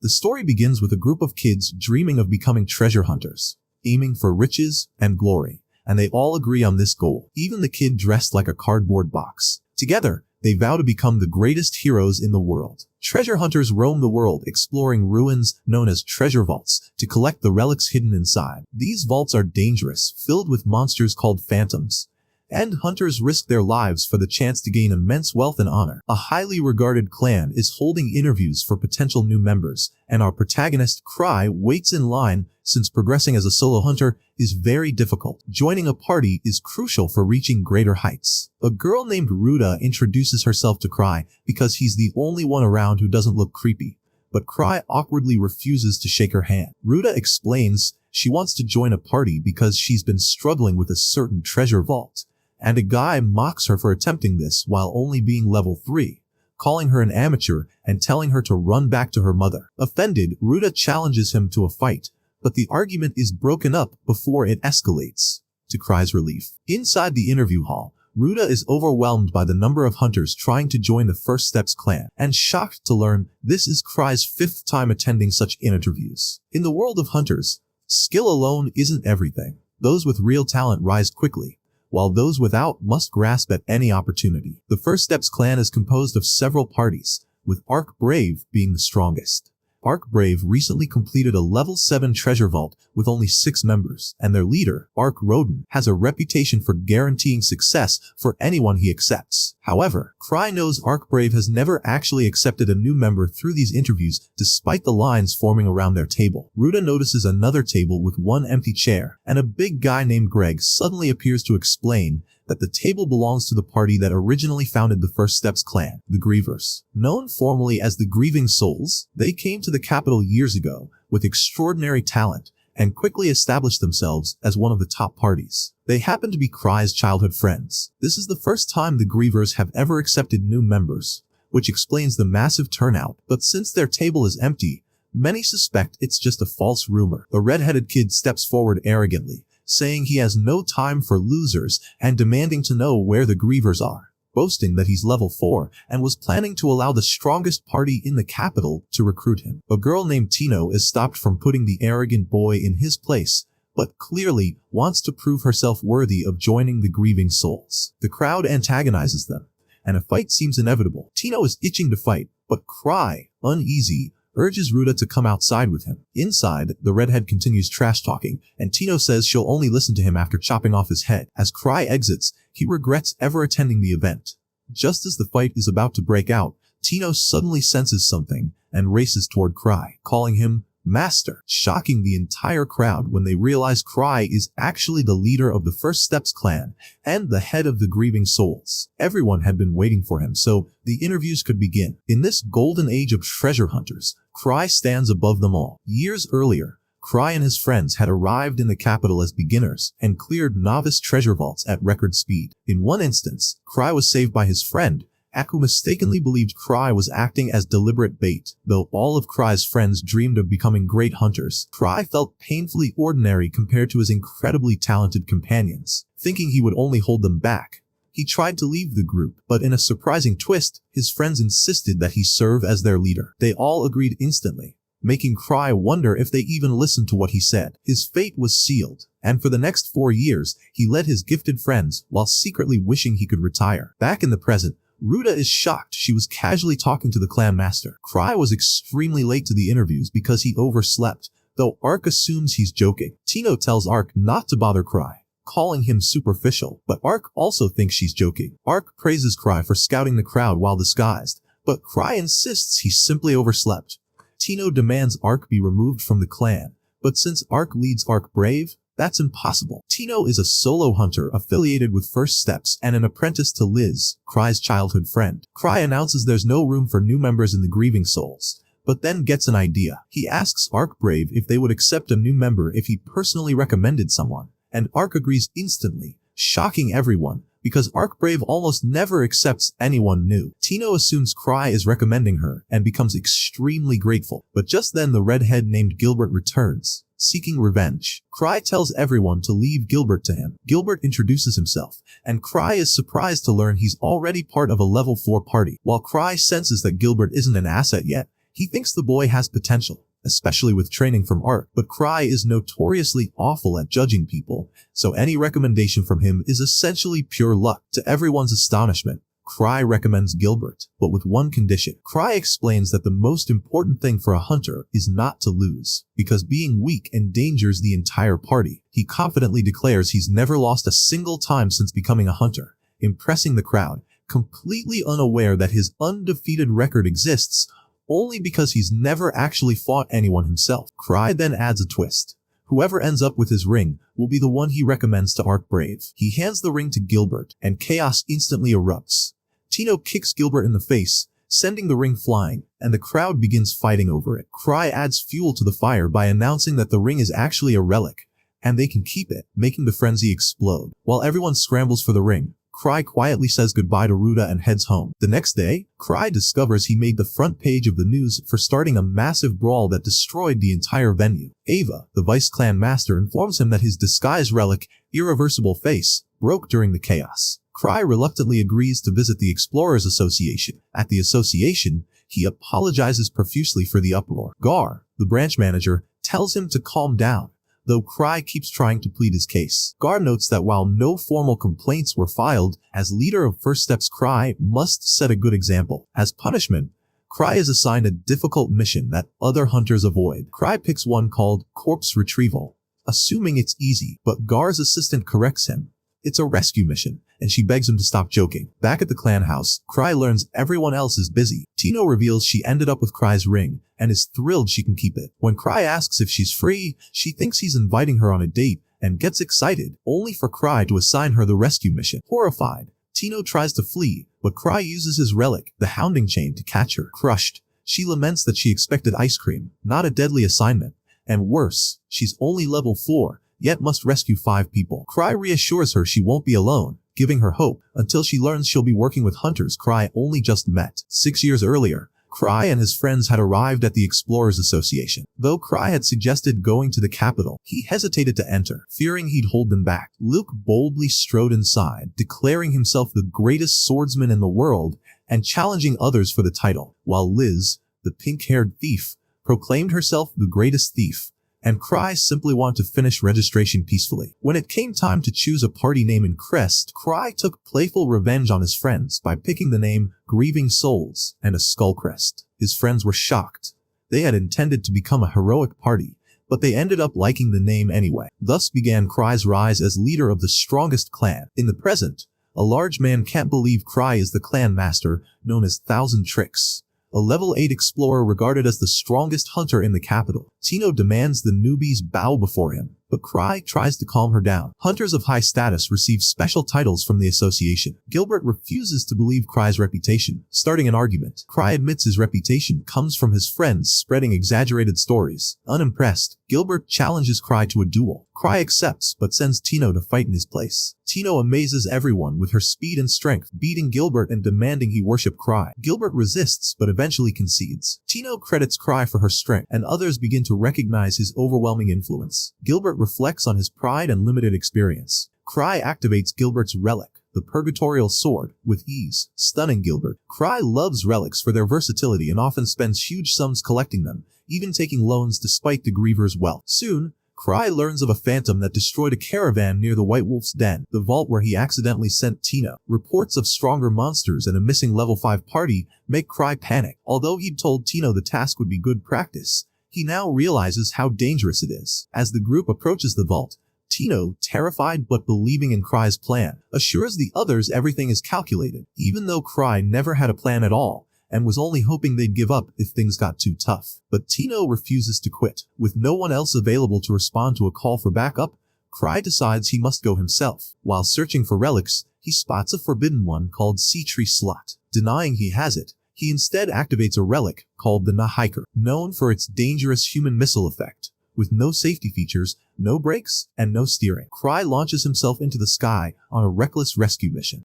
The story begins with a group of kids dreaming of becoming treasure hunters, aiming for riches and glory, and they all agree on this goal, even the kid dressed like a cardboard box. Together, they vow to become the greatest heroes in the world. Treasure hunters roam the world exploring ruins known as treasure vaults to collect the relics hidden inside. These vaults are dangerous, filled with monsters called phantoms, and hunters risk their lives for the chance to gain immense wealth and honor. A highly regarded clan is holding interviews for potential new members, and our protagonist, Cry, waits in line since progressing as a solo hunter is very difficult. Joining a party is crucial for reaching greater heights. A girl named Ruta introduces herself to Cry because he's the only one around who doesn't look creepy, but Cry awkwardly refuses to shake her hand. Ruta explains she wants to join a party because she's been struggling with a certain treasure vault, and a guy mocks her for attempting this while only being level 3, calling her an amateur and telling her to run back to her mother. Offended, Ruta challenges him to a fight, but the argument is broken up before it escalates, to Cry's relief. Inside the interview hall, Ruta is overwhelmed by the number of hunters trying to join the First Steps clan, and shocked to learn this is Cry's 5th time attending such interviews. In the world of hunters, skill alone isn't everything. Those with real talent rise quickly, while those without must grasp at any opportunity. The First Steps clan is composed of several parties, with Arc Brave being the strongest. Arc Brave recently completed a level 7 treasure vault with only 6 members, and their leader, Arc Rodin, has a reputation for guaranteeing success for anyone he accepts. However, Cry knows Arc Brave has never actually accepted a new member through these interviews despite the lines forming around their table. Ruta notices another table with one empty chair, and a big guy named Greg suddenly appears to explain that the table belongs to the party that originally founded the First Steps clan, the Grievers. Known formally as the Grieving Souls, they came to the capital years ago with extraordinary talent and quickly established themselves as one of the top parties. They happen to be Cry's childhood friends. This is the first time the Grievers have ever accepted new members, which explains the massive turnout, but since their table is empty, many suspect it's just a false rumor. The red-headed kid steps forward arrogantly, saying he has no time for losers and demanding to know where the Grievers are, boasting that he's level 4 and was planning to allow the strongest party in the capital to recruit him. A girl named Tino is stopped from putting the arrogant boy in his place, but clearly wants to prove herself worthy of joining the Grieving Souls. The crowd antagonizes them, and a fight seems inevitable. Tino is itching to fight, but Cry, uneasy, urges Ruta to come outside with him. Inside, the redhead continues trash-talking, and Tino says she'll only listen to him after chopping off his head. As Cry exits, he regrets ever attending the event. Just as the fight is about to break out, Tino suddenly senses something and races toward Cry, calling him Master, shocking the entire crowd when they realize Cry is actually the leader of the First Steps clan and the head of the Grieving Souls. Everyone had been waiting for him so the interviews could begin. In this golden age of treasure hunters, Cry stands above them all. Years earlier, Cry and his friends had arrived in the capital as beginners and cleared novice treasure vaults at record speed. In one instance, Cry was saved by his friend, who mistakenly believed Cry was acting as deliberate bait. Though all of Cry's friends dreamed of becoming great hunters, Cry felt painfully ordinary compared to his incredibly talented companions. Thinking he would only hold them back, he tried to leave the group, but in a surprising twist, his friends insisted that he serve as their leader. They all agreed instantly, making Cry wonder if they even listened to what he said. His fate was sealed, and for the next 4 years, he led his gifted friends while secretly wishing he could retire. Back in the present, Ruta is shocked she was casually talking to the clan master. Cry was extremely late to the interviews because he overslept, though Arc assumes he's joking. Tino tells Arc not to bother Cry, calling him superficial, but Arc also thinks she's joking. Arc praises Cry for scouting the crowd while disguised, but Cry insists he simply overslept. Tino demands Arc be removed from the clan, but since Arc leads Arc Brave, that's impossible. Tino is a solo hunter affiliated with First Steps and an apprentice to Liz, Cry's childhood friend. Cry announces there's no room for new members in the Grieving Souls, but then gets an idea. He asks Arc Brave if they would accept a new member if he personally recommended someone, and Arc agrees instantly, shocking everyone, because Arc Brave almost never accepts anyone new. Tino assumes Cry is recommending her and becomes extremely grateful, but just then the redhead named Gilbert returns, seeking revenge. Cry tells everyone to leave Gilbert to him. Gilbert introduces himself, and Cry is surprised to learn he's already part of a level 4 party. While Cry senses that Gilbert isn't an asset yet, He thinks the boy has potential, especially with training from art, but Cry is notoriously awful at judging people, so any recommendation from him is essentially pure luck. To everyone's astonishment, Cry recommends Gilbert, but with one condition. Cry explains that the most important thing for a hunter is not to lose, because being weak endangers the entire party. He confidently declares he's never lost a single time since becoming a hunter, impressing the crowd, completely unaware that his undefeated record exists only because he's never actually fought anyone himself. Cry then adds a twist. Whoever ends up with his ring will be the one he recommends to Art Brave. He hands the ring to Gilbert, and chaos instantly erupts. Tino kicks Gilbert in the face, sending the ring flying, and the crowd begins fighting over it. Cry adds fuel to the fire by announcing that the ring is actually a relic, and they can keep it, making the frenzy explode. While everyone scrambles for the ring, Cry quietly says goodbye to Ruta and heads home. The next day, Cry discovers he made the front page of the news for starting a massive brawl that destroyed the entire venue. Ava, the Vice Clan Master, informs him that his disguised relic, Irreversible Face, broke during the chaos. Cry reluctantly agrees to visit the Explorers Association. At the association, he apologizes profusely for the uproar. Gar, the branch manager, tells him to calm down, though Cry keeps trying to plead his case. Gar notes that while no formal complaints were filed, as leader of First Steps, Cry must set a good example. As punishment, Cry is assigned a difficult mission that other hunters avoid. Cry picks one called Corpse Retrieval, assuming it's easy, but Gar's assistant corrects him. It's a rescue mission, and she begs him to stop joking. Back at the clan house, Cry learns everyone else is busy. Tino reveals she ended up with Cry's ring, and is thrilled she can keep it. When Cry asks if she's free, she thinks he's inviting her on a date, and gets excited, only for Cry to assign her the rescue mission. Horrified, Tino tries to flee, but Cry uses his relic, the hounding chain, to catch her. Crushed, she laments that she expected ice cream, not a deadly assignment, and worse, she's only level 4, yet must rescue 5 people. Cry reassures her she won't be alone, giving her hope, until she learns she'll be working with hunters Cry only just met. 6 years earlier, Cry and his friends had arrived at the Explorers Association. Though Cry had suggested going to the capital, he hesitated to enter, fearing he'd hold them back. Luke boldly strode inside, declaring himself the greatest swordsman in the world and challenging others for the title, while Liz, the pink-haired thief, proclaimed herself the greatest thief, and Cry simply wanted to finish registration peacefully. When it came time to choose a party name and crest, Cry took playful revenge on his friends by picking the name Grieving Souls and a skull crest. His friends were shocked. They had intended to become a heroic party, but they ended up liking the name anyway. Thus began Cry's rise as leader of the strongest clan. In the present, a large man can't believe Cry is the clan master, known as Thousand Tricks, a level 8 explorer regarded as the strongest hunter in the capital. Tino demands the newbies bow before him, but Cry tries to calm her down. Hunters of high status receive special titles from the association. Gilbert refuses to believe Cry's reputation, starting an argument. Cry admits his reputation comes from his friends spreading exaggerated stories. Unimpressed, Gilbert challenges Cry to a duel. Cry accepts, but sends Tino to fight in his place. Tino amazes everyone with her speed and strength, beating Gilbert and demanding he worship Cry. Gilbert resists, but eventually concedes. Tino credits Cry for her strength, and others begin to recognize his overwhelming influence. Gilbert reflects on his pride and limited experience. Cry activates Gilbert's relic, the Purgatorial Sword, with ease, stunning Gilbert. Cry loves relics for their versatility and often spends huge sums collecting them, even taking loans despite the Griever's wealth. Soon, Cry learns of a phantom that destroyed a caravan near the White Wolf's den, the vault where he accidentally sent Tino. Reports of stronger monsters and a missing level 5 party make Cry panic. Although he'd told Tino the task would be good practice, he now realizes how dangerous it is. As the group approaches the vault, Tino, terrified but believing in Cry's plan, assures the others everything is calculated, even though Cry never had a plan at all, and was only hoping they'd give up if things got too tough. But Tino refuses to quit. With no one else available to respond to a call for backup, Cry decides he must go himself. While searching for relics, he spots a forbidden one called Sea Tree Slot. Denying he has it, he instead activates a relic called the Nahiker, known for its dangerous human missile effect. With no safety features, no brakes, and no steering, Cry launches himself into the sky on a reckless rescue mission.